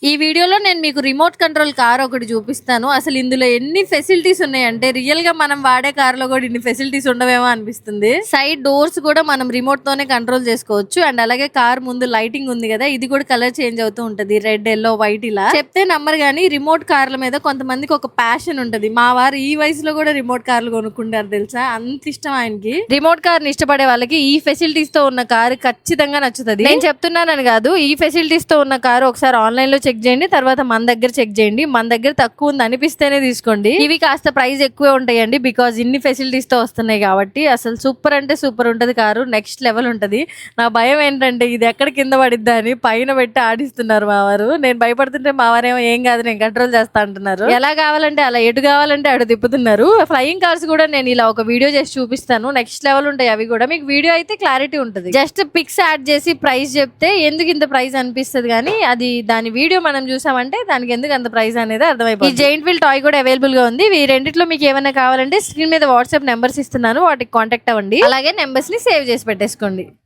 ఈ వీడియోలో నేను మీకు రిమోట్ కంట్రోల్ కార్ ఒకటి చూపిస్తాను. అసలు ఇందులో ఎన్ని ఫెసిలిటీస్ ఉన్నాయంటే రియల్ గా మనం వాడే కార్ లో కూడా ఇన్ని ఫెసిలిటీస్ ఉండవేమో అనిపిస్తుంది. సైడ్ డోర్స్ కూడా మనం రిమోట్ తోనే కంట్రోల్ చేసుకోవచ్చు. అండ్ అలాగే కార్ ముందు లైటింగ్ ఉంది కదా, ఇది కూడా కలర్ చేంజ్ అవుతూ ఉంటది. రెడ్, ఎల్లో, వైట్ ఇలా. చెప్తే నమ్మరు గానీ రిమోట్ కార్ల మీద కొంతమందికి ఒక ప్యాషన్ ఉంటది. మా వారు ఈ వయసులో కూడా రిమోట్ కార్లు కొనుక్కుంటారు తెలుసా, అంత ఇష్టం ఆయనకి. రిమోట్ కార్ ని ఇష్టపడే వాళ్ళకి ఈ ఫెసిలిటీస్ తో ఉన్న కార్ ఖచ్చితంగా నచ్చుతుంది. నేను చెప్తున్నానని కాదు, ఈ ఫెసిలిటీస్ తో ఉన్న కారు ఒకసారి ఆన్లైన్ లో చెక్ చేయండి, తర్వాత మన దగ్గర చెక్ చేయండి. మన దగ్గర తక్కువ ఉంది అనిపిస్తేనే తీసుకోండి. ఇవి కాస్త ప్రైస్ ఎక్కువే ఉంటాయండి, బికాజ్ ఇన్ని ఫెసిలిటీస్ తో వస్తున్నాయి కాబట్టి. అసలు సూపర్ అంటే సూపర్ ఉంటది కారు, నెక్స్ట్ లెవెల్ ఉంటది. నా భయం ఏంటంటే ఇది ఎక్కడ కింద పడిద్దా అని పైన పెట్టి ఆడిస్తున్నారు మా వారు. నేను భయపడుతుంటే మా వారేమో ఏం కాదు నేను కంట్రోల్ చేస్తా అంటున్నారు. ఎలా కావాలంటే అలా, ఎటు కావాలంటే అటు తిప్పుతున్నారు. ఫ్లయింగ్ కార్స్ కూడా నేను ఇలా ఒక వీడియో చేసి చూపిస్తాను, నెక్స్ట్ లెవెల్ ఉంటాయి అవి కూడా. మీకు వీడియో అయితే క్లారిటీ ఉంటుంది, జస్ట్ పిక్స్ యాడ్ చేసి ప్రైస్ చెప్తే ఎందుకు ఇంత ప్రైస్ అనిపిస్తుంది, కానీ అది దాని వీడియో మనం చూసామంటే దానికి ఎందుకు అంత ప్రైస్ అనేది అర్థమైపోతుంది. ఈ జైంట్ వీల్ టాయ్ కూడా అవైలబుల్ గా ఉంది. ఈ రెండిట్లో మీకు ఏమైనా కావాలంటే స్క్రీన్ మీద వాట్సాప్ నెంబర్స్ ఇస్తున్నాను, వాటికి కాంటాక్ట్ అవ్వండి. అలాగే నెంబర్స్ ని సేవ్ చేసి పెట్టేసుకోండి.